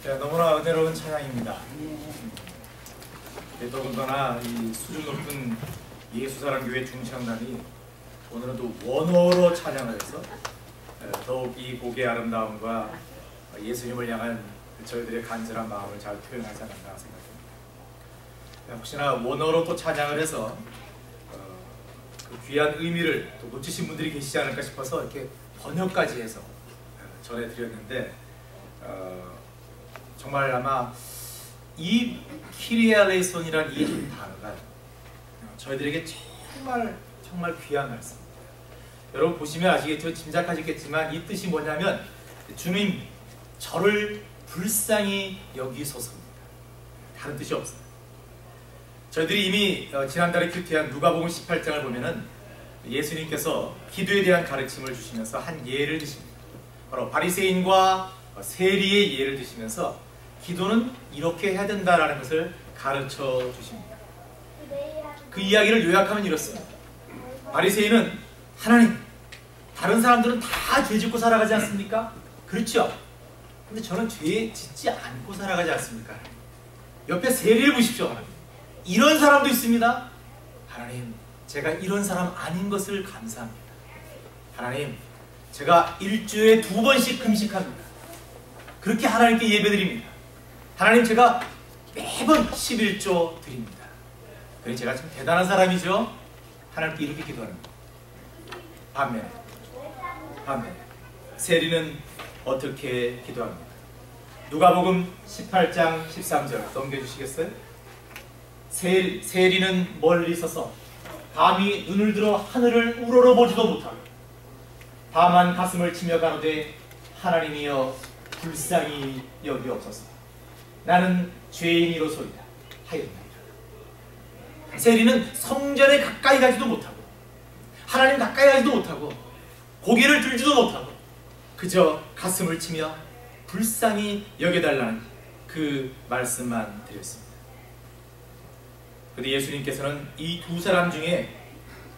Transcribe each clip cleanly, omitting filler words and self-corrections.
네, 너무나 은혜로운 찬양입니다. 더군다나 이 수준 높은 예수사랑교회 중창단이 오늘은 또 원어로 찬양을 해서 더욱 이 곡의 아름다움과 예수님을 향한 저희들의 간절한 마음을 잘 표현하지 않았나 생각합니다. 혹시나 원어로 또 찬양을 해서 그 귀한 의미를 또 놓치신 분들이 계시지 않을까 싶어서 이렇게 번역까지 해서 전해드렸는데 정말 아마 이 키리알레이손이라는 이 한 단어가 저희들에게 정말 귀한 말씀입니다. 여러분 보시면 아시겠죠? 짐작하시겠지만 이 뜻이 뭐냐면 주님 저를 불쌍히 여기소서입니다. 다른 뜻이 없어요. 저희들이 이미 지난달에 큐티한 누가복음 18장을 보면은 예수님께서 기도에 대한 가르침을 주시면서 한 예를 드십니다. 바로 바리새인과 세리의 예를 드시면서 기도는 이렇게 해야 된다라는 것을 가르쳐 주십니다. 그 이야기를 요약하면 이렇습니다. 바리새인은 하나님, 다른 사람들은 다 죄 짓고 살아가지 않습니까? 그렇죠? 근데 저는 죄 짓지 않고 살아가지 않습니까? 옆에 세리를 보십시오. 하나님. 이런 사람도 있습니다. 하나님, 제가 이런 사람 아닌 것을 감사합니다. 하나님, 제가 일주일에 2번씩 금식합니다. 그렇게 하나님께 예배드립니다. 하나님, 제가 매번 11조 드립니다. 그래 제가 참 대단한 사람이죠? 하나님께 이렇게 기도합니다. 반면에 세리는 어떻게 기도합니까? 누가복음 18장 13절 넘겨주시겠어요? 세리는 멀리 서서 밤이 눈을 들어 하늘을 우러러보지도 못하고 다만 가슴을 치며 가로되 하나님이여 불쌍히 여기옵소서. 나는 죄인이로소이다 하였나이다. 세리는 성전에 가까이 가지도 못하고 하나님 가까이 가지도 못하고 고개를 들지도 못하고 그저 가슴을 치며 불쌍히 여겨달라는 그 말씀만 드렸습니다. 그런데 예수님께서는 이 두 사람 중에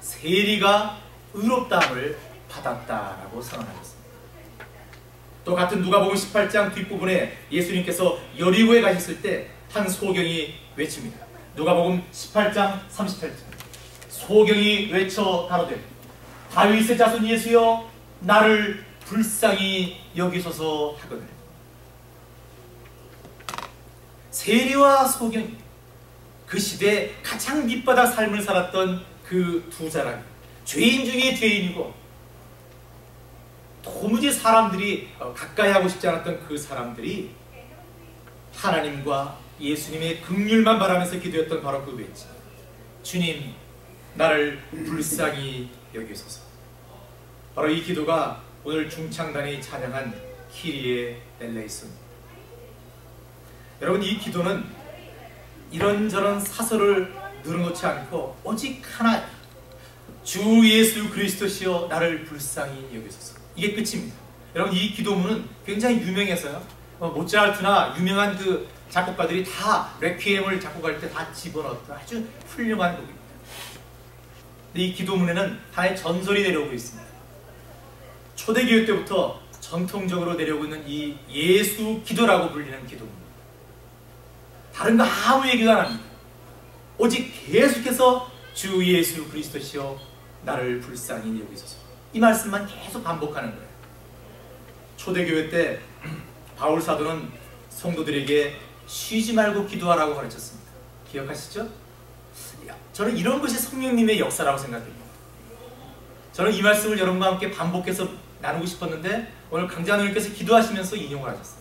세리가 의롭다함을 받았다라고 선언하셨습니다. 또 같은 누가복음 18장 뒷부분에 예수님께서 여리고에 가셨을 때 한 소경이 외칩니다. 누가복음 18장 38절 소경이 외쳐 가로되 다윗의 자손 예수여 나를 불쌍히 여기소서 하거늘. 세리와 소경이 그 시대에 가장 밑바닥 삶을 살았던 그 두 사람이 죄인 중에 죄인이고 도무지 사람들이 가까이 하고 싶지 않았던 그 사람들이 하나님과 예수님의 긍휼만 바라면서 기도했던 바로 그 외침. 주님 나를 불쌍히 여기소서. 바로 이 기도가 오늘 중창단이 찬양한 키리에 엘레이손. 여러분 이 기도는 이런저런 사설을 늘어놓지 않고 오직 하나 주 예수 그리스도시여 나를 불쌍히 여기소서. 이게 끝입니다. 여러분 이 기도문은 굉장히 유명해서요. 모차르트나 유명한 그 작곡가들이 다 레퀴엠을 작곡할 때 다 집어넣었던 아주 훌륭한 곡입니다. 근데 이 기도문에는 하나의 전설이 내려오고 있습니다. 초대교회 때부터 전통적으로 내려오고 있는 이 예수 기도라고 불리는 기도문. 다른 거 아무 얘기도 안 합니다. 오직 계속해서 주 예수 그리스도시여 나를 불쌍히 여기소서. 이 말씀만 계속 반복하는 거예요. 초대교회 때 바울 사도는 성도들에게 쉬지 말고 기도하라고 가르쳤습니다. 기억하시죠? 저는 이런 것이 성령님의 역사라고 생각합니다. 저는 이 말씀을 여러분과 함께 반복해서 나누고 싶었는데 오늘 강장로님께서 기도하시면서 인용을 하셨어요.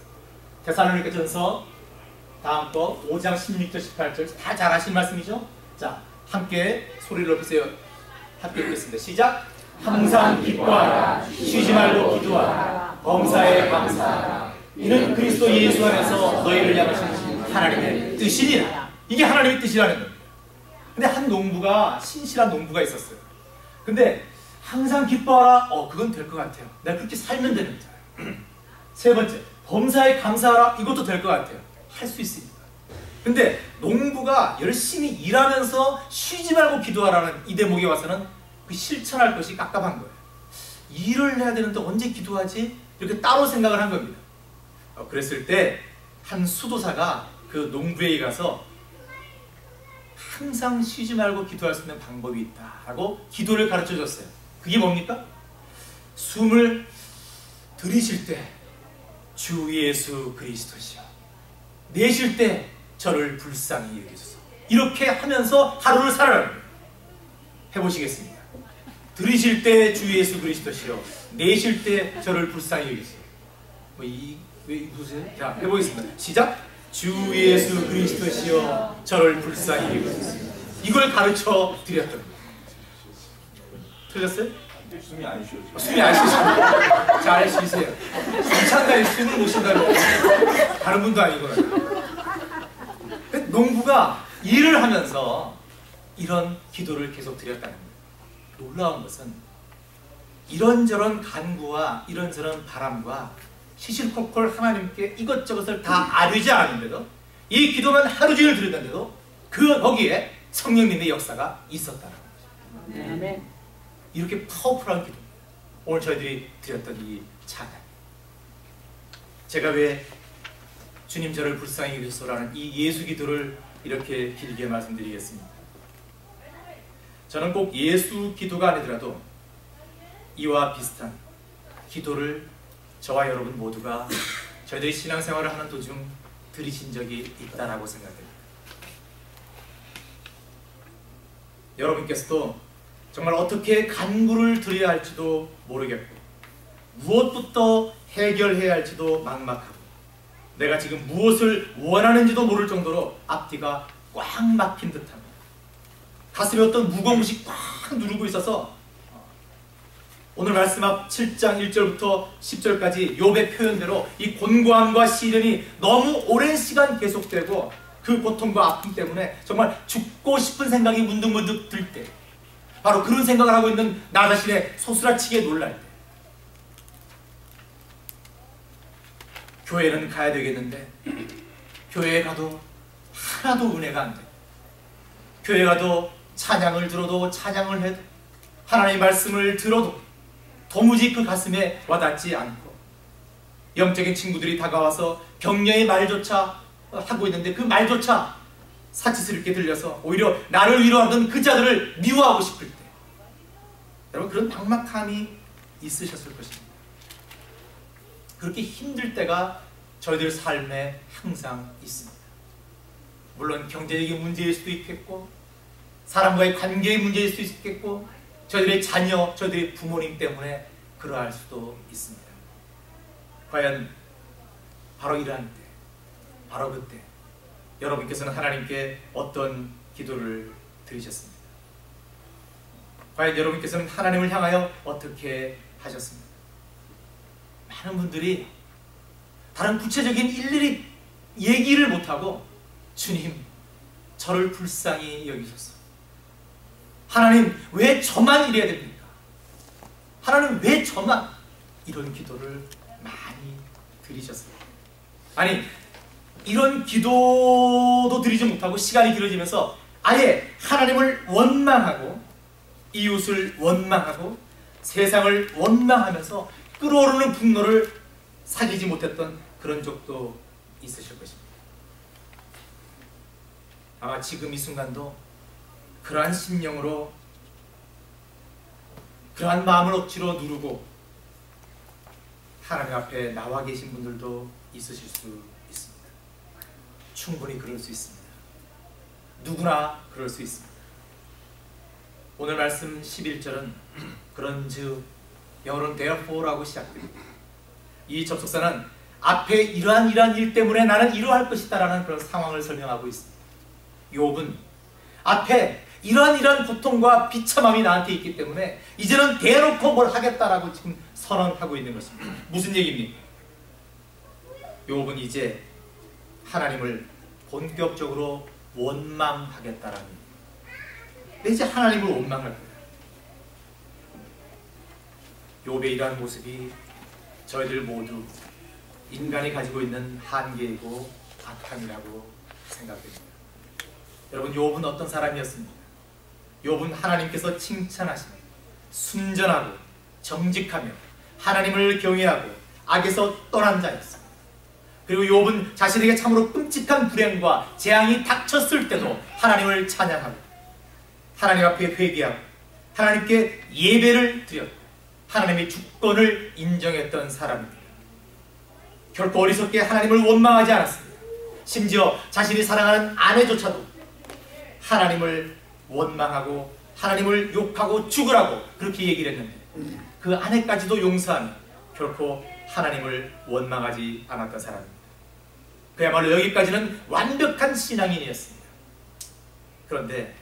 데살로니가전서 다음 거 5장 16절 18절 다 잘 아신 말씀이죠? 자, 함께 소리를 높이세요. 함께 읽겠습니다. 시작! 항상 기뻐하라. 쉬지 말고 기도하라. 범사에 감사하라. 이는 그리스도 예수 안에서 너희를 향하신 하나님의 뜻이니라. 이게 하나님의 뜻이라는 겁니다. 근데 한 농부가 신실한 농부가 있었어요. 근데 항상 기뻐하라. 그건 될 것 같아요. 내가 그렇게 살면 됩니다. 세 번째, 범사에 감사하라. 이것도 될 것 같아요. 할 수 있습니다. 근데 농부가 열심히 일하면서 쉬지 말고 기도하라는 이 대목에 와서는 그 실천할 것이 깝깝한 거예요. 일을 해야 되는데 언제 기도하지? 이렇게 따로 생각을 한 겁니다. 그랬을 때 한 수도사가 그 농부에게 가서 항상 쉬지 말고 기도할 수 있는 방법이 있다라고 기도를 가르쳐 줬어요. 그게 뭡니까? 숨을 들이쉴 때 주 예수 그리스도시여, 내쉴 때 저를 불쌍히 여기소서. 이렇게 하면서 하루를 살아라. 해보시겠습니다. 들이쉴 때 주 예수 그리스도시여, 내쉴 때 저를 불쌍히 여기소서. 왜 웃으세요? 자, 해보겠습니다. 시작! 주 예수 그리스도시여 저를 불쌍히 여기소서. 이걸 가르쳐 드렸던 거예요. 틀렸어요? 숨이 안 쉬어져. 숨이 안 쉬어져. 잘 쉬세요. 숨찬다니 숨을 못 쉰다는 다른 분도 아니구나. 농부가 일을 하면서 이런 기도를 계속 드렸다는 거예요. 놀라운 것은 이런저런 간구와 이런저런 바람과 시실콜콜 하나님께 이것저것을 다 아뢰지 않았는데도, 이 기도만 하루 종일 드렸는데도 거기에 성령님의 역사가 있었다는 거죠. 아멘. 이렇게 파워풀한 기도, 오늘 저희들이 드렸던 이 찬양. 제가 왜 주님 저를 불쌍히 여기소서라는 이 예수 기도를 이렇게 길게 말씀드리겠습니다. 저는 꼭 예수 기도가 아니더라도 이와 비슷한 기도를 저와 여러분 모두가 저희들이 신앙생활을 하는 도중 들으신 적이 있다라고 생각됩니다. 여러분께서도 정말 어떻게 간구를 드려야 할지도 모르겠고, 무엇부터 해결해야 할지도 막막하고, 내가 지금 무엇을 원하는지도 모를 정도로 앞뒤가 꽉 막힌 듯합니다. 가슴에 어떤 무거운 것이 꽉 누르고 있어서 오늘 말씀 앞 7장 1절부터 10절까지 욥의 표현대로 이 곤고함과 시련이 너무 오랜 시간 계속되고 그 고통과 아픔 때문에 정말 죽고 싶은 생각이 문득문득 들 때, 바로 그런 생각을 하고 있는 나 자신의 소스라치게 놀랄 때, 교회는 가야 되겠는데 교회에 가도 하나도 은혜가 안 돼. 교회 가도 찬양을 들어도 찬양을 해도 하나님의 말씀을 들어도 도무지 그 가슴에 와닿지 않고, 영적인 친구들이 다가와서 격려의 말조차 하고 있는데 그 말조차 사치스럽게 들려서 오히려 나를 위로하던 그 자들을 미워하고 싶을 때, 여러분 그런 막막함이 있으셨을 것입니다. 그렇게 힘들 때가 저희들 삶에 항상 있습니다. 물론 경제적인 문제일 수도 있겠고, 사람과의 관계의 문제일 수도 있겠고, 저희들의 자녀, 저희들의 부모님 때문에 그러할 수도 있습니다. 과연 바로 이러한 때, 바로 그때 여러분께서는 하나님께 어떤 기도를 드리셨습니까? 과연 여러분께서는 하나님을 향하여 어떻게 하셨습니까? 많은 분들이 다른 구체적인 일일이 얘기를 못하고 주님 저를 불쌍히 여기소서, 하나님 왜 저만 이래야 됩니까? 하나님 왜 저만, 이런 기도를 많이 드리셨습니다. 아니 이런 기도도 드리지 못하고 시간이 길어지면서 아예 하나님을 원망하고 이웃을 원망하고 세상을 원망하면서 끓어오르는 분노를 사귀지 못했던 그런 적도 있으실 것입니다. 아마 지금 이 순간도 그러한 심령으로, 그러한 마음을 억지로 누르고 하나님 앞에 나와 계신 분들도 있으실 수 있습니다. 충분히 그럴 수 있습니다. 누구나 그럴 수 있습니다. 오늘 말씀 11절은 그런즉, 영어로는 therefore라고 시작됩니다. 이 접속사는 앞에 이러한 일 때문에 나는 이러할 것이다 라는 그런 상황을 설명하고 있습니다. 욥은 앞에 이러한 고통과 비참함이 나한테 있기 때문에 이제는 대놓고 뭘 하겠다라고 지금 선언하고 있는 것입니다. 무슨 얘기입니까? 욥은 이제 하나님을 본격적으로 원망하겠다라는, 이제 하나님을 원망할 거예요. 욥의 이러한 모습이 저희들 모두 인간이 가지고 있는 한계이고 악함이라고 생각됩니다. 여러분 욥은 어떤 사람이었습니까? 욥은 하나님께서 칭찬하신 순전하고 정직하며 하나님을 경외하고 악에서 떠난 자였습니다. 그리고 욥은 자신에게 참으로 끔찍한 불행과 재앙이 닥쳤을 때도 하나님을 찬양하고 하나님 앞에 회개하고 하나님께 예배를 드렸고 하나님의 주권을 인정했던 사람입니다. 결코 어리석게 하나님을 원망하지 않았습니다. 심지어 자신이 사랑하는 아내조차도 하나님을 원망하고 하나님을 욕하고 죽으라고 그렇게 얘기를 했는데 그 아내까지도 용서하며 결코 하나님을 원망하지 않았던 사람입니다. 그야말로 여기까지는 완벽한 신앙인이었습니다. 그런데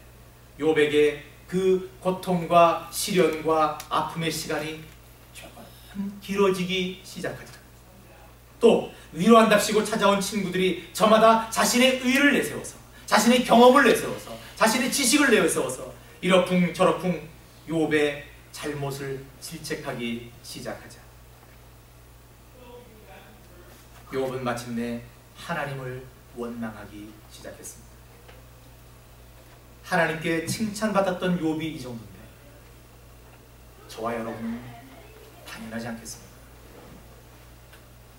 욥에게 그 고통과 시련과 아픔의 시간이 조금 길어지기 시작하죠. 또 위로한답시고 찾아온 친구들이 저마다 자신의 의를 내세워서 자신의 경험을 내세워서 자신의 지식을 내세워서 이러쿵 저러쿵 욥의 잘못을 질책하기 시작하자. 욥은 마침내 하나님을 원망하기 시작했습니다. 하나님께 칭찬받았던 욥이 이 정도인데 저와 여러분은 당연하지 않겠습니까?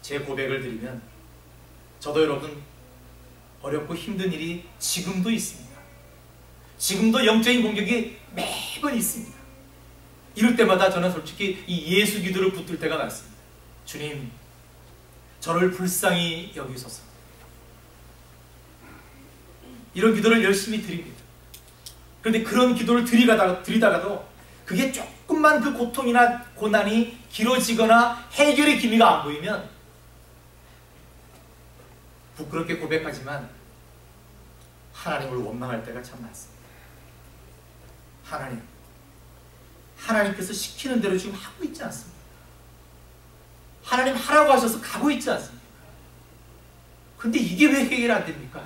제 고백을 드리면 저도 여러분 어렵고 힘든 일이 지금도 있습니다. 지금도 영적인 공격이 매번 있습니다. 이럴 때마다 저는 솔직히 이 예수 기도를 붙들 때가 많습니다. 주님, 저를 불쌍히 여기소서. 이런 기도를 열심히 드립니다. 그런데 그런 기도를 드리다가도 그게 조금만 그 고통이나 고난이 길어지거나 해결의 기미가 안 보이면 부끄럽게 고백하지만 하나님을 원망할 때가 참 많습니다. 하나님께서 시키는 대로 지금 하고 있지 않습니까? 하나님 하라고 하셔서 가고 있지 않습니까? 근데 이게 왜 해결 안 됩니까?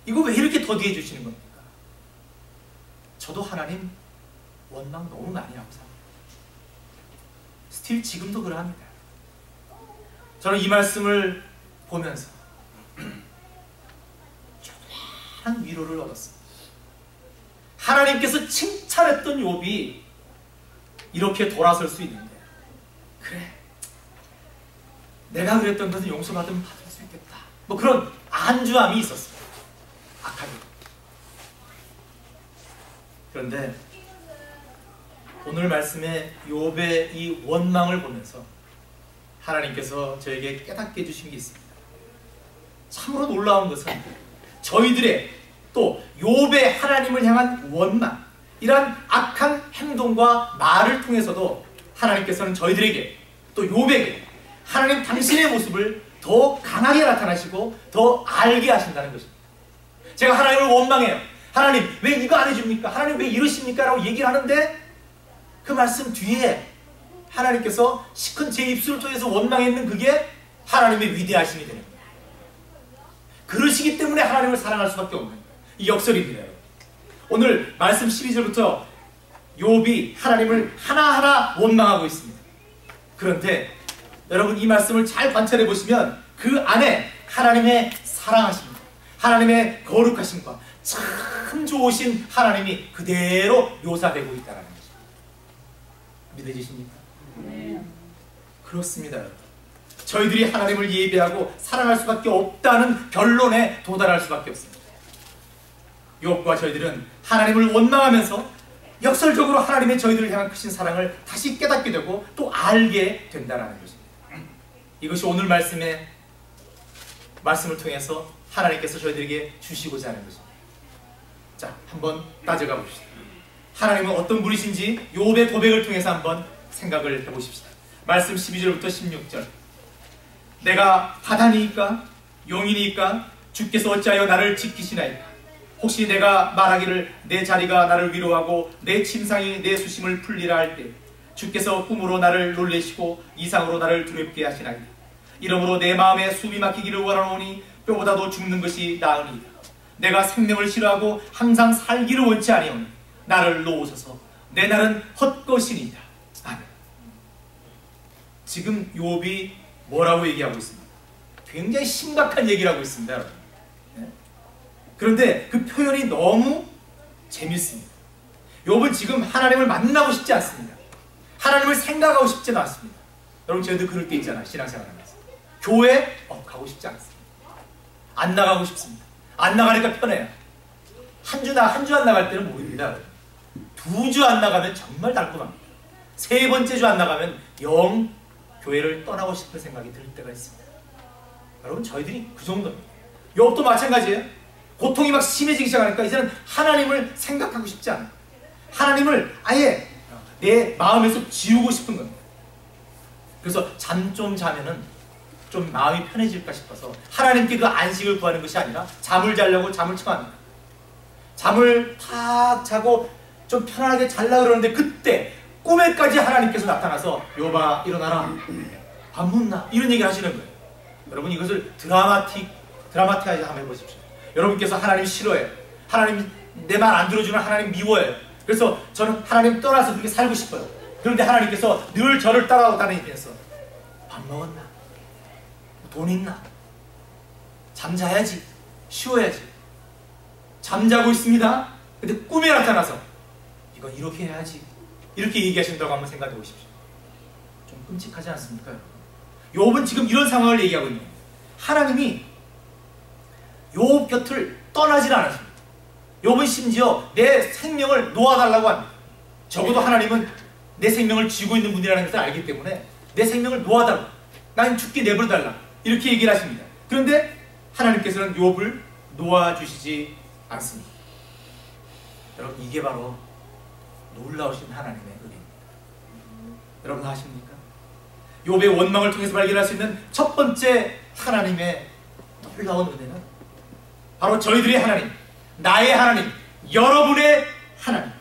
이거 왜 이렇게 더디해 주시는 겁니까? 저도 하나님 원망 너무 많이 하고 삽니다. 스틸 지금도 그러합니다. 저는 이 말씀을 보면서 조그마한 위로를 얻었습니다. 하나님께서 칭찬했던 욥이 이렇게 돌아설 수 있는데, 그래, 내가 그랬던 것은 용서받으면 받을 수 있겠다, 뭐 그런 안주함이 있었습니다. 악하게. 그런데 오늘 말씀에 욥의 이 원망을 보면서 하나님께서 저에게 깨닫게 해주신 게 있습니다. 참으로 놀라운 것은 저희들의 또 욥의 하나님을 향한 원망, 이러한 악한 행동과 말을 통해서도 하나님께서는 저희들에게 또 욥에게 하나님 당신의 모습을 더 강하게 나타나시고 더 알게 하신다는 것입니다. 제가 하나님을 원망해요. 하나님 왜 이거 안 해줍니까? 하나님 왜 이러십니까? 라고 얘기를 하는데 그 말씀 뒤에 하나님께서 시큰 제 입술을 통해서 원망했는 그게 하나님의 위대하심이 되는 거예요. 그러시기 때문에 하나님을 사랑할 수밖에 없는 거예요. 이 역설입니다. 오늘 말씀 12절부터 욥이 하나님을 하나하나 원망하고 있습니다. 그런데 여러분 이 말씀을 잘 관찰해 보시면 그 안에 하나님의 사랑하심과 하나님의 거룩하심과 참 좋으신 하나님이 그대로 묘사되고 있다는 것입니다. 믿어지십니까? 네. 그렇습니다. 여러분. 저희들이 하나님을 예배하고 사랑할 수밖에 없다는 결론에 도달할 수밖에 없습니다. 욥과 저희들은 하나님을 원망하면서 역설적으로 하나님의 저희들을 향한 크신 사랑을 다시 깨닫게 되고 또 알게 된다는 것입니다. 이것이 오늘 말씀을 통해서 하나님께서 저희들에게 주시고자 하는 것입니다. 자, 한번 따져가 봅시다. 하나님은 어떤 분이신지 욥의 고백을 통해서 한번 생각을 해보십시다. 말씀 12절부터 16절. 내가 하다니이까 용이니까 주께서 어찌하여 나를 지키시나이까? 혹시 내가 말하기를 내 자리가 나를 위로하고 내 침상이 내 수심을 풀리라 할 때 주께서 꿈으로 나를 놀래시고 이상으로 나를 두렵게 하시나이다. 이러므로 내 마음에 숨이 막히기를 원하노니 뼈보다도 죽는 것이 나으니이다. 내가 생명을 싫어하고 항상 살기를 원치 아니오니 나를 놓으소서. 내 날은 헛것이니이다. 아멘. 지금 욥이 뭐라고 얘기하고 있습니까? 굉장히 심각한 얘기를 하고 있습니다, 여러분. 네? 그런데 그 표현이 너무 재밌습니다. 욥은 지금 하나님을 만나고 싶지 않습니다. 하나님을 생각하고 싶지는 않습니다. 여러분, 저희도 그럴 때 있잖아요, 신앙생활 하면서. 교회? 가고 싶지 않습니다. 안 나가고 싶습니다. 안 나가니까 편해요. 한 주 안 나갈 때는 모릅니다. 2주 안 나가면 정말 달콤합니다. 3번째 주 안 나가면 영 교회를 떠나고 싶은 생각이 들 때가 있습니다. 여러분, 저희들이 그 정도입니다. 욥도 마찬가지예요. 고통이 막 심해지기 시작하니까 이제는 하나님을 생각하고 싶지 않아요. 하나님을 아예 내 마음에서 지우고 싶은 겁니다. 그래서 잠 좀 자면은 좀 마음이 편해질까 싶어서 하나님께 그 안식을 구하는 것이 아니라 잠을 자려고 잠을 청합니다. 잠을 탁 자고 좀 편안하게 잘라 그러는데 그때 꿈에까지 하나님께서 나타나서 욥아 일어나라, 밥 묻나, 이런 얘기를 하시는 거예요. 여러분, 이것을 드라마틱하게 한번 해보십시오. 여러분께서 하나님 싫어해요. 하나님 내 말 안 들어주는 하나님 미워해요. 그래서 저는 하나님 떠나서 그렇게 살고 싶어요. 그런데 하나님께서 늘 저를 따라오고 다니면서 밥 먹었나? 돈 있나? 잠자야지. 쉬어야지. 잠자고 있습니다. 근데 꿈에 나타나서 이건 이렇게 해야지. 이렇게 얘기하신다고 한번 생각해 보십시오. 좀 끔찍하지 않습니까? 욥은 지금 이런 상황을 얘기하고 있는 거예요. 하나님이 욥 곁을 떠나질 않으십니다. 욥은 심지어 내 생명을 놓아달라고 합니다. 적어도 하나님은 내 생명을 쥐고 있는 분이라는 것을 알기 때문에 내 생명을 놓아달라, 난 죽게 내버려달라, 이렇게 얘기를 하십니다. 그런데 하나님께서는 욥을 놓아주시지 않습니다. 여러분, 이게 바로 놀라우신 하나님의 은혜입니다. 여러분 아십니까? 욥의 원망을 통해서 발견할 수 있는 첫 번째 하나님의 놀라운 은혜는 바로 저희들의 하나님, 나의 하나님, 여러분의 하나님,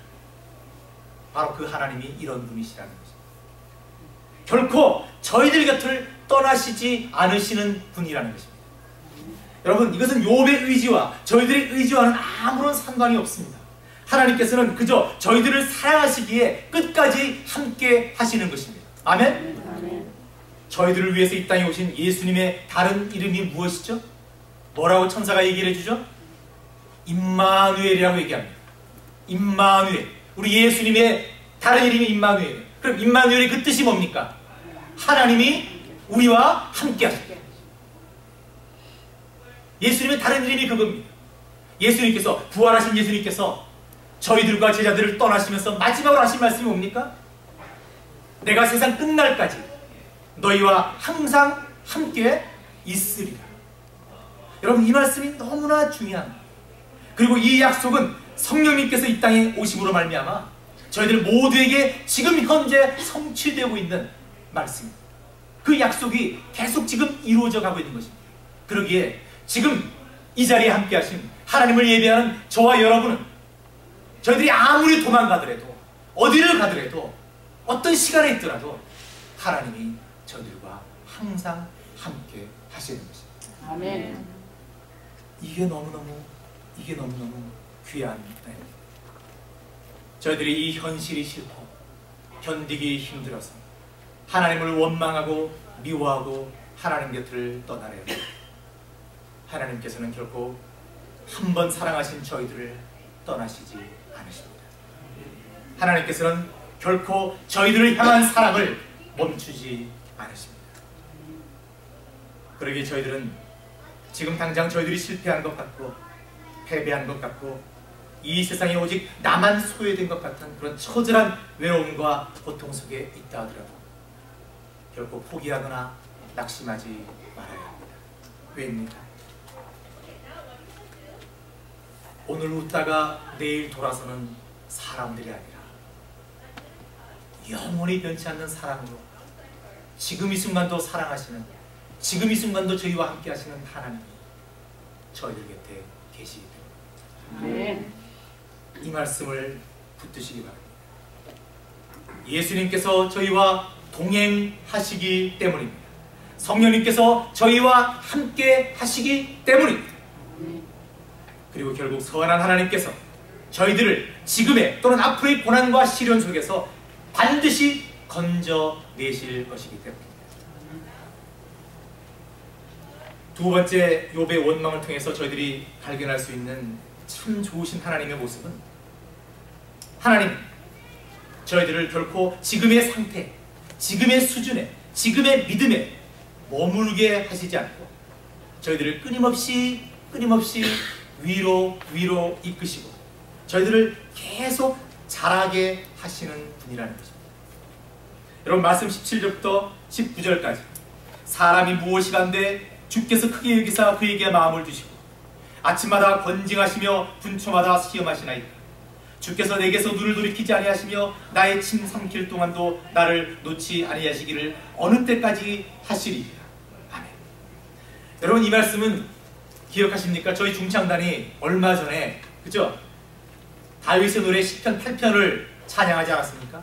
바로 그 하나님이 이런 분이시라는 것입니다. 결코 저희들 곁을 떠나시지 않으시는 분이라는 것입니다. 여러분, 이것은 욥의 의지와 저희들의 의지와는 아무런 상관이 없습니다. 하나님께서는 그저 저희들을 사랑하시기에 끝까지 함께 하시는 것입니다. 아멘? 아멘. 저희들을 위해서 이 땅에 오신 예수님의 다른 이름이 무엇이죠? 뭐라고 천사가 얘기를 해주죠? 임마누엘이라고 얘기합니다. 임마누엘. 우리 예수님의 다른 이름이 임마누엘. 그럼 임마누엘의 그 뜻이 뭡니까? 하나님이 우리와 함께 하십니다. 예수님의 다른 이름이 그겁니다. 예수님께서, 부활하신 예수님께서 저희들과 제자들을 떠나시면서 마지막으로 하신 말씀이 뭡니까? 내가 세상 끝날까지 너희와 항상 함께 있으리라. 여러분, 이 말씀이 너무나 중요합니다. 그리고 이 약속은 성령님께서 이 땅에 오심으로 말미암아 저희들 모두에게 지금 현재 성취되고 있는 말씀입니다. 그 약속이 계속 지금 이루어져 가고 있는 것입니다. 그러기에 지금 이 자리에 함께 하신 하나님을 예배하는 저와 여러분은 저희들이 아무리 도망가더라도, 어디를 가더라도, 어떤 시간에 있더라도 하나님이 저희들과 항상 함께 하시는 것입니다. 아멘. 이게 너무너무 귀한 은혜입니다. 저희들이 이 현실이 싫고 견디기 힘들어서 하나님을 원망하고 미워하고 하나님 곁을 떠나려 해요. 하나님께서는 결코 한 번 사랑하신 저희들을 떠나시지 않으십니다. 하나님께서는 결코 저희들을 향한 사랑을 멈추지 않으십니다. 그러기에 저희들은 지금 당장 저희들이 실패한 것 같고 패배한 것 같고 이 세상에 오직 나만 소외된 것 같은 그런 처절한 외로움과 고통 속에 있다 하더라도 결코 포기하거나 낙심하지 말아야 합니다. 왜입니까? 오늘 웃다가 내일 돌아서는 사람들이 아니라 영원히 변치 않는 사랑으로 지금 이 순간도 사랑하시는, 지금 이 순간도 저희와 함께 하시는 하나님이 저희들 곁에 계시기 때문에 이 말씀을 붙드시기 바랍니다. 예수님께서 저희와 동행하시기 때문입니다. 성령님께서 저희와 함께 하시기 때문입니다. 그리고 결국 선한 하나님께서 저희들을 지금의 또는 앞으로의 고난과 시련 속에서 반드시 건져내실 것이기 때문입니다. 두 번째, 욥의 원망을 통해서 저희들이 발견할 수 있는 참 좋으신 하나님의 모습은, 하나님 저희들을 결코 지금의 상태, 지금의 수준에, 지금의 믿음에 머물게 하시지 않고 저희들을 끊임없이 위로 이끄시고 저희들을 계속 자라게 하시는 분이라는 것입니다. 여러분, 말씀 17절부터 19절까지 사람이 무엇이간데 주께서 크게 여기사 그에게 마음을 주시고 아침마다 권징하시며 분초마다 시험하시나이다. 주께서 내게서 눈을 돌이키지 아니하시며 나의 침 삼킬 동안도 나를 놓지 아니하시기를 어느 때까지 하시리이다. 아멘. 여러분, 이 말씀은 기억하십니까? 저희 중창단이 얼마 전에, 그죠? 다윗의 노래 시편 8편을 찬양하지 않았습니까?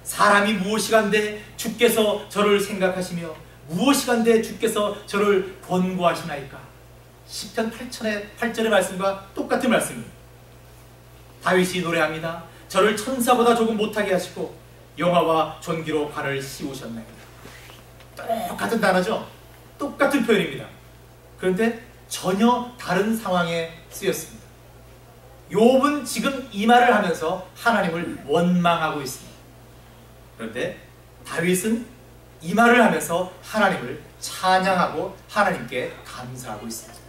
사람이 무엇이간데 주께서 저를 생각하시며 무엇이간데 주께서 저를 권고하시나이까. 시편 8절의 말씀과 똑같은 말씀입니다. 다윗이 노래합니다. 저를 천사보다 조금 못하게 하시고 영화와 존귀로 발을 씌우셨나이다. 똑같은 단어죠. 똑같은 표현입니다. 그런데 전혀 다른 상황에 쓰였습니다. 욥은 지금 이 말을 하면서 하나님을 원망하고 있습니다. 그런데 다윗은 이 말을 하면서 하나님을 찬양하고 하나님께 감사하고 있습니다.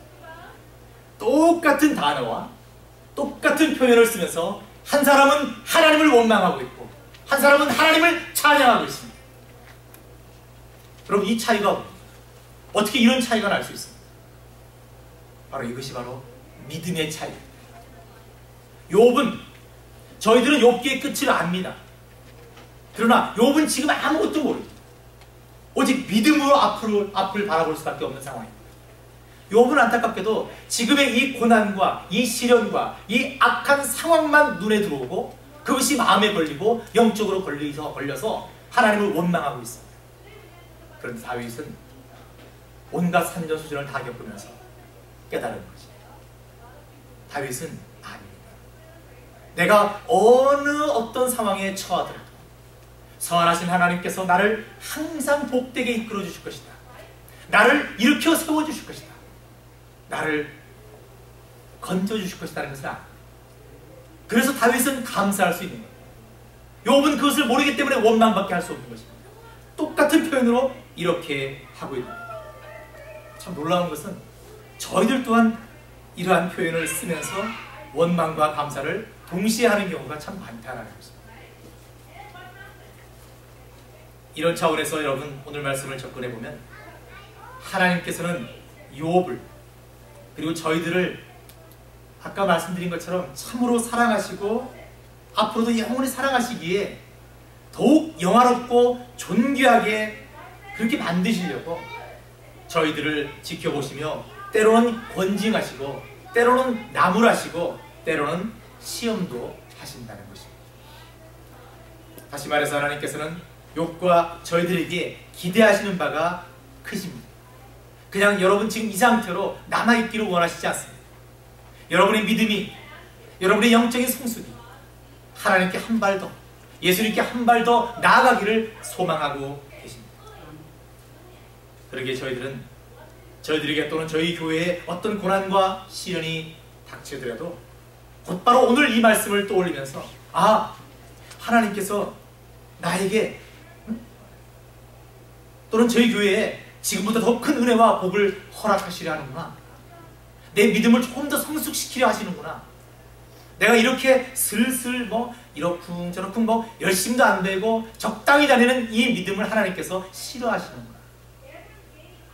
똑같은 단어와 똑같은 표현을 쓰면서 한 사람은 하나님을 원망하고 있고 한 사람은 하나님을 찬양하고 있습니다. 여러분, 이 차이가 뭡니까? 어떻게 이런 차이가 날 수 있습니까? 바로 이것이 바로 믿음의 차이입니다. 욥은, 저희들은 욥기의 끝을 압니다. 그러나 욥은 지금 아무것도 모릅니다. 오직 믿음으로 앞을 바라볼 수밖에 없는 상황입니다. 욥은 안타깝게도 지금의 이 고난과 이 시련과 이 악한 상황만 눈에 들어오고 그것이 마음에 걸리고 영적으로 걸려서 하나님을 원망하고 있습니다. 그런데 다윗은 온갖 산전수전을 다 겪으면서 깨달은 거지. 다윗은 아닙니다. 내가 어떤 상황에 처하더라도 선하신 하나님께서 나를 항상 복되게 이끌어 주실 것이다. 나를 일으켜 세워 주실 것이다. 나를 건져 주실 것이라는 것을 압니다. 그래서 다윗은 감사할 수 있는 거예요. 욥은 그것을 모르기 때문에 원망밖에 할 수 없는 것입니다. 똑같은 표현으로 이렇게 하고 있는 거예요. 참 놀라운 것은 저희들 또한 이러한 표현을 쓰면서 원망과 감사를 동시에 하는 경우가 참 많다는 것입니다. 이런 차원에서 여러분, 오늘 말씀을 접근해보면 하나님께서는 욥을 그리고 저희들을 아까 말씀드린 것처럼 참으로 사랑하시고 앞으로도 영원히 사랑하시기에 더욱 영화롭고 존귀하게 그렇게 만드시려고 저희들을 지켜보시며 때로는 권징하시고 때로는 나무라시고 때로는 시험도 하신다는 것입니다. 다시 말해서 하나님께서는 욥과 저희들에게 기대하시는 바가 크십니다. 그냥 여러분 지금 이 상태로 남아있기를 원하시지 않습니다. 여러분의 믿음이, 여러분의 영적인 성숙이 하나님께 한 발 더, 예수님께 한 발 더 나아가기를 소망하고 계십니다. 그러기에 저희들에게 또는 저희 교회에 어떤 고난과 시련이 닥치더라도 곧바로 오늘 이 말씀을 떠올리면서 하나님께서 나에게 또는 저희 교회에 지금보다 더 큰 은혜와 복을 허락하시려 하는구나. 내 믿음을 조금 더 성숙시키려 하시는구나. 내가 이렇게 슬슬 이러쿵저러쿵 열심도 안 되고 적당히 다니는 이 믿음을 하나님께서 싫어하시는구나.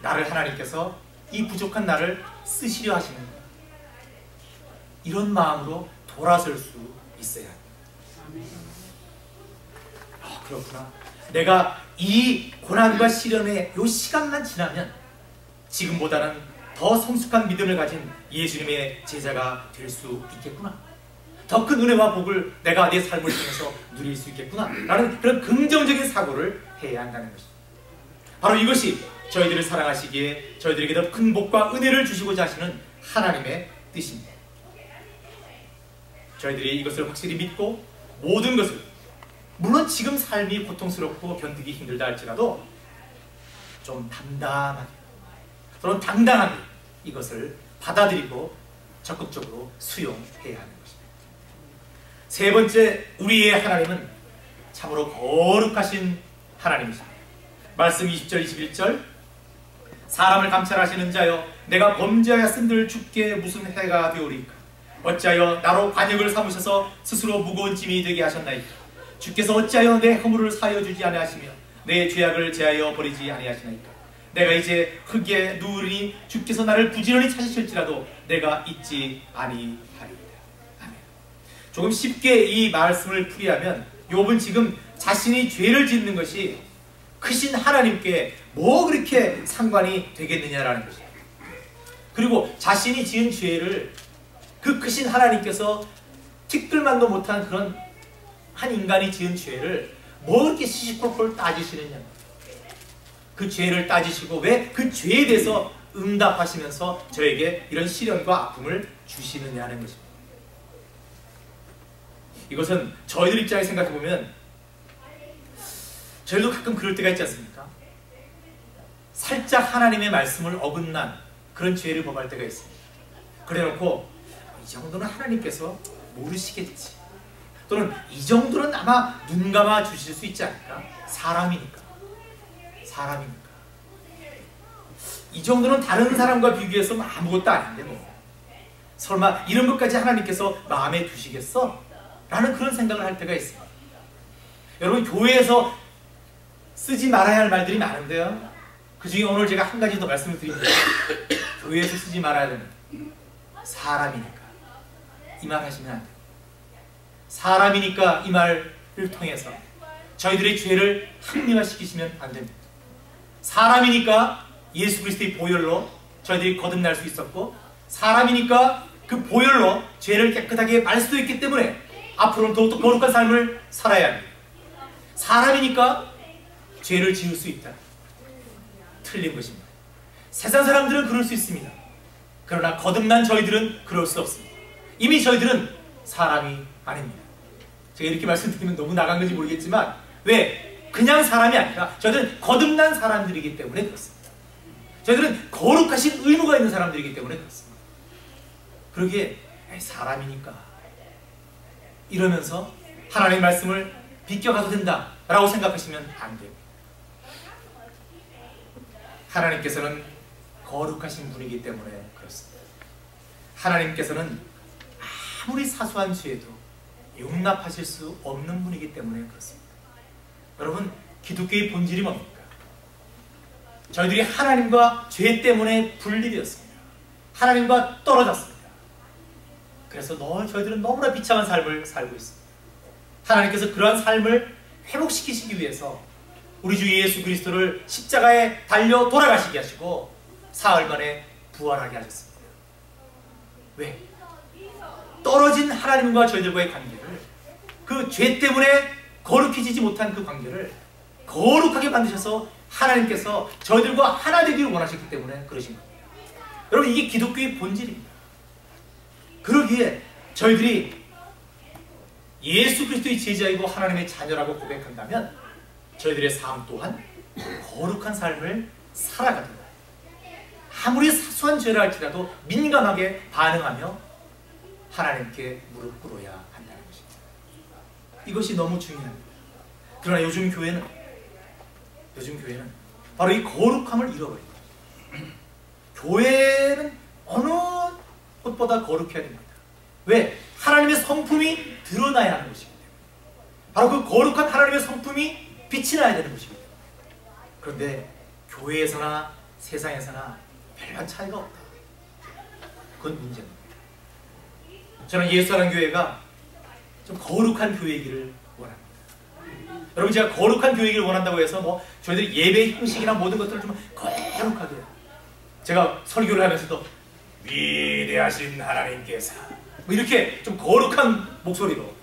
나를 하나님께서 이 부족한 나를 쓰시려 하시는구나. 이런 마음으로 돌아설 수 있어야 합니다. 그렇구나. 내가 이 고난과 시련의 이 시간만 지나면 지금보다는 더 성숙한 믿음을 가진 예수님의 제자가 될 수 있겠구나. 더 큰 은혜와 복을 내가 내 삶을 통해서 누릴 수 있겠구나 라는 그런 긍정적인 사고를 해야 한다는 것입니다. 바로 이것이 저희들을 사랑하시기에 저희들에게 더 큰 복과 은혜를 주시고자 하시는 하나님의 뜻입니다. 저희들이 이것을 확실히 믿고 모든 것을, 물론 지금 삶이 고통스럽고 견디기 힘들다 할지라도 좀 담담하게 또는 당당하게 이것을 받아들이고 적극적으로 수용해야 하는 것입니다. 세 번째, 우리의 하나님은 참으로 거룩하신 하나님이십니다. 말씀 20절 21절 사람을 감찰하시는 자여, 내가 범죄하였은들 주께 무슨 해가 되오리까? 어찌하여 나로 관역을 삼으셔서 스스로 무거운 짐이 되게 하셨나이까? 주께서 어찌하여 내 허물을 사하여 주지 아니하시며 내 죄악을 제하여 버리지 아니하시나이까? 내가 이제 흙에 누우리니 주께서 나를 부지런히 찾으실지라도 내가 잊지 아니하리이다. 아멘. 조금 쉽게 이 말씀을 풀이하면 욥은 지금 자신이 죄를 짓는 것이 크신 하나님께 뭐 그렇게 상관이 되겠느냐라는 것이에요. 그리고 자신이 지은 죄를 그 크신 하나님께서 티끌만도 못한 그런 한 인간이 지은 죄를 뭐 그렇게 시시콜콜 따지시느냐. 그 죄를 따지시고 왜 그 죄에 대해서 응답하시면서 저에게 이런 시련과 아픔을 주시느냐는 것입니다. 이것은 저희들 입장에 생각해보면 저희도 가끔 그럴 때가 있지 않습니까? 살짝 하나님의 말씀을 어긋난 그런 죄를 범할 때가 있습니다. 그래놓고 이 정도는 하나님께서 모르시겠지, 또는 이 정도는 아마 눈 감아 주실 수 있지 않을까? 사람이니까. 이 정도는 다른 사람과 비교해서 아무것도 아닌데 뭐 설마 이런 것까지 하나님께서 마음에 두시겠어? 라는 그런 생각을 할 때가 있습니다. 여러분, 교회에서 쓰지 말아야 할 말들이 많은데요, 그 중에 오늘 제가 한 가지 더 말씀을 드립니다. 교회에서 쓰지 말아야 되는 사람이니까 이 말 하시면 안 돼요. 사람이니까 이 말을 통해서 저희들의 죄를 합리화시키시면 안 됩니다. 사람이니까 예수 그리스도의 보혈로 저희들이 거듭날 수 있었고, 사람이니까 그 보혈로 죄를 깨끗하게 말 수도 있기 때문에 앞으로는 더욱더 거룩한 삶을 살아야 합니다. 사람이니까 죄를 지을 수 있다. 틀린 것입니다. 세상 사람들은 그럴 수 있습니다. 그러나 거듭난 저희들은 그럴 수 없습니다. 이미 저희들은 사람이 아닙니다. 제가 이렇게 말씀드리면 너무 나간 건지 모르겠지만, 왜? 그냥 사람이 아니라 저희들은 거듭난 사람들이기 때문에 그렇습니다. 저희들은 거룩하신 의무가 있는 사람들이기 때문에 그렇습니다. 그러기에 사람이니까 이러면서 하나님의 말씀을 비껴가도 된다라고 생각하시면 안 됩니다. 하나님께서는 거룩하신 분이기 때문에 그렇습니다. 하나님께서는 아무리 사소한 죄도 용납하실 수 없는 분이기 때문에 그렇습니다. 여러분, 기독교의 본질이 뭡니까? 저희들이 하나님과 죄 때문에 분리되었습니다. 하나님과 떨어졌습니다. 그래서 저희들은 너무나 비참한 삶을 살고 있습니다. 하나님께서 그러한 삶을 회복시키시기 위해서 우리 주 예수 그리스도를 십자가에 달려 돌아가시게 하시고 사흘 만에 부활하게 하셨습니다. 왜? 떨어진 하나님과 저희들과의 관계를, 그 죄 때문에 거룩해지지 못한 그 관계를 거룩하게 만드셔서 하나님께서 저희들과 하나 되기를 원하셨기 때문에 그러신 겁니다. 여러분, 이게 기독교의 본질입니다. 그러기에 저희들이 예수 그리스도의 제자이고 하나님의 자녀라고 고백한다면 저희들의 삶 또한 거룩한 삶을 살아가도록, 아무리 사소한 죄를 할지라도 민감하게 반응하며 하나님께 무릎 꿇어야 한다는 것입니다. 이것이 너무 중요합니다. 그러나 요즘 교회는 바로 이 거룩함을 잃어버린 거예요. 교회는 어느 것보다 거룩해야 됩니다. 왜? 하나님의 성품이 드러나야 하는 것이기 때문에. 바로 그 거룩한 하나님의 성품이 빛이 나야 되는 것이기 때문에. 그런데 교회에서나 세상에서나 별반 차이가 없다. 그건 문제입니다. 저는 예수라는 교회가 좀 거룩한 교회이기를 원합니다. 여러분, 제가 거룩한 교회이기를 원한다고 해서 뭐 저희들이 예배 형식이나 모든 것들을 좀 거룩하게, 제가 설교를 하면서도 위대하신 하나님께서 뭐 이렇게 좀 거룩한 목소리로,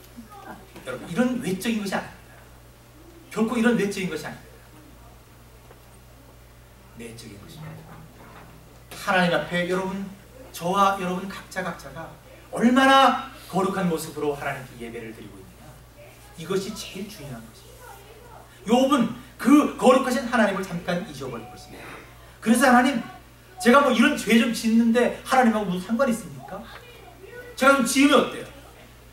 여러분, 이런 외적인 것이 아닙니다. 결코 이런 내적인 것이 아닙니다. 내적인 것입니다. 하나님 앞에 저와 여러분 각자가 얼마나 거룩한 모습으로 하나님께 예배를 드리고 있느냐, 이것이 제일 중요한 것입니다. 욥은 그 거룩하신 하나님을 잠깐 잊어버린 것입니다. 그래서 하나님, 제가 뭐 이런 죄 좀 짓는데 하나님하고 무슨 상관이 있습니까? 제가 좀 지으면 어때요?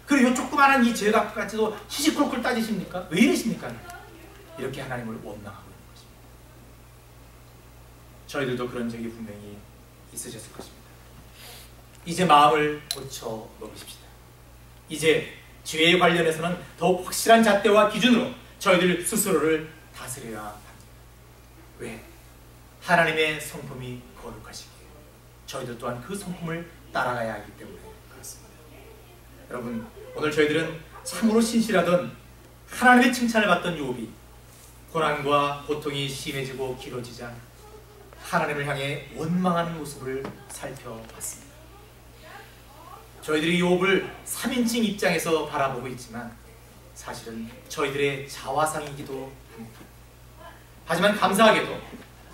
그리고 이 조그마한 이 죄 같아도 시시콜콜 따지십니까? 왜 이러십니까? 이렇게 하나님을 원망하고 있는 것입니다. 저희들도 그런 적이 분명히 있으셨을 것입니다. 이제 마음을 고쳐 먹으십시다. 이제 죄에 관련해서는 더욱 확실한 잣대와 기준으로 저희들 스스로를 다스려야 합니다. 왜? 하나님의 성품이 거룩하시기에 저희들 또한 그 성품을 따라가야 하기 때문에 그렇습니다. 여러분, 오늘 저희들은 참으로 신실하던 하나님의 칭찬을 받던 욥이 고난과 고통이 심해지고 길어지자 하나님을 향해 원망하는 모습을 살펴봤습니다. 저희들이 욥을 3인칭 입장에서 바라보고 있지만 사실은 저희들의 자화상이기도 합니다. 하지만 감사하게도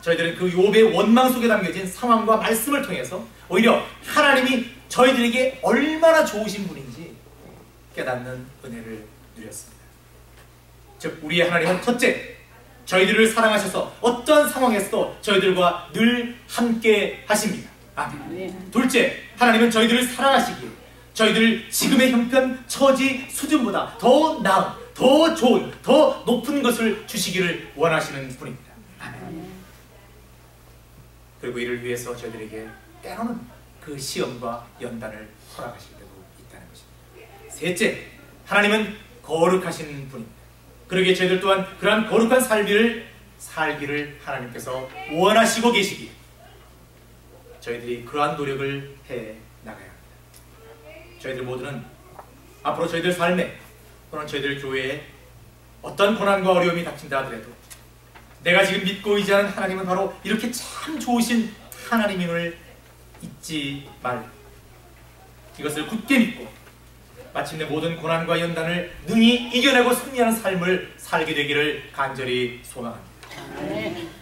저희들은 그 욥의 원망 속에 담겨진 상황과 말씀을 통해서 오히려 하나님이 저희들에게 얼마나 좋으신 분인지 깨닫는 은혜를 누렸습니다. 즉, 우리의 하나님은 첫째, 저희들을 사랑하셔서 어떠한 상황에서도 저희들과 늘 함께 하십니다. 아멘. 둘째, 하나님은 저희들을 사랑하시기에 저희들 지금의 형편, 처지, 수준보다 더 나은, 더 좋은, 더 높은 것을 주시기를 원하시는 분입니다. 아멘. 그리고 이를 위해서 저희들에게 때로는 그 시험과 연단을 허락하실 때도 있다는 것입니다. 셋째, 하나님은 거룩하신 분입니다. 그러기에 저희들 또한 그러한 거룩한 삶을 살기를 하나님께서 원하시고 계시기에 저희들이 그러한 노력을 해 나가야 합니다. 저희들 모두는 앞으로 저희들 삶에 또는 저희들 교회에 어떤 고난과 어려움이 닥친다 하더라도 내가 지금 믿고 의지하는 하나님은 바로 이렇게 참 좋으신 하나님임을 잊지 말고 이것을 굳게 믿고 마침내 모든 고난과 연단을 능히 이겨내고 승리하는 삶을 살게 되기를 간절히 소망합니다.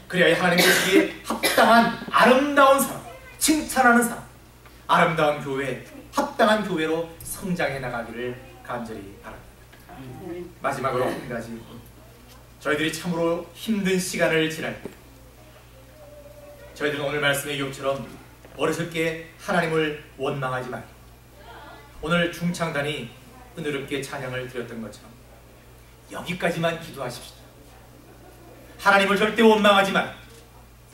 그래야 하나님 보시기에 합당한 아름다운 사람, 칭찬하는 사람, 아름다운 교회, 합당한 교회로 성장해 나가기를 간절히 바랍니다. 마지막으로 한 가지, 저희들이 참으로 힘든 시간을 지날 때 저희들은 오늘 말씀의 욥처럼 어리석게 하나님을 원망하지 말고 오늘 중창단이 은혜롭게 찬양을 드렸던 것처럼 여기까지만 기도하십시오. 하나님을 절대 원망하지 말고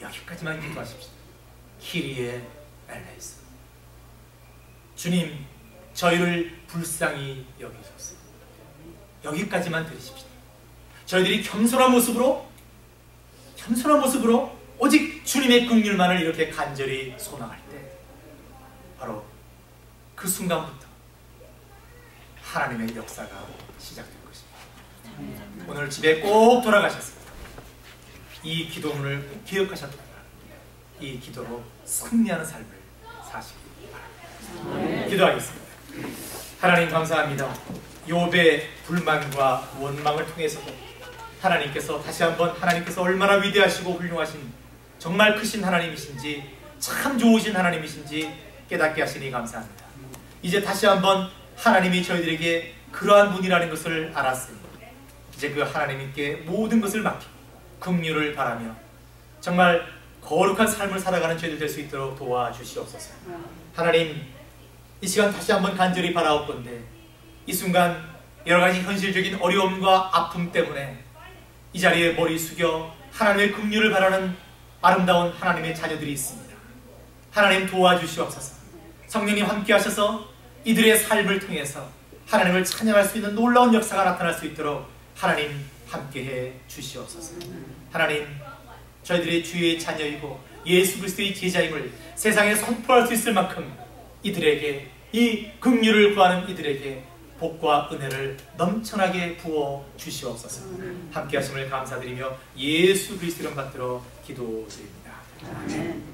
여기까지만 기도하십시오. 키리에 엘레이스, 주님, 저희를 불쌍히 여기소서. 여기까지만 들으십시오. 저희들이 겸손한 모습으로 오직 주님의 긍휼만을 이렇게 간절히 소망할 때 바로 그 순간부터 하나님의 역사가 시작될 것입니다. 오늘 집에 꼭 돌아가셔서 이 기도문을 꼭 기억하셨다가 이 기도로 승리하는 삶을 사시기 바랍니다. 기도하겠습니다. 하나님 감사합니다. 욥의 불만과 원망을 통해서도 하나님께서 다시 한번 하나님께서 얼마나 위대하시고 훌륭하신 정말 크신 하나님이신지 참 좋으신 하나님이신지 깨닫게 하시니 감사합니다. 이제 다시 한번 하나님이 저희들에게 그러한 분이라는 것을 알았으니 이제 그 하나님께 모든 것을 맡기고 긍휼을 바라며 정말 거룩한 삶을 살아가는 저희들 될 수 있도록 도와주시옵소서. 하나님, 이 시간 다시 한번 간절히 바라옵건대 이 순간 여러가지 현실적인 어려움과 아픔 때문에 이 자리에 머리 숙여 하나님의 긍휼을 바라는 아름다운 하나님의 자녀들이 있습니다. 하나님 도와주시옵소서. 성령님 함께 하셔서 이들의 삶을 통해서 하나님을 찬양할 수 있는 놀라운 역사가 나타날 수 있도록 하나님 함께해 주시옵소서. 하나님, 저희들이 주의 자녀이고 예수 그리스도의 제자임을 세상에 선포할 수 있을 만큼 이들에게 이 긍휼을 구하는 이들에게 복과 은혜를 넘쳐나게 부어 주시옵소서. 함께 하심을 감사드리며 예수 그리스도 이름 받들어 기도드립니다. 아멘.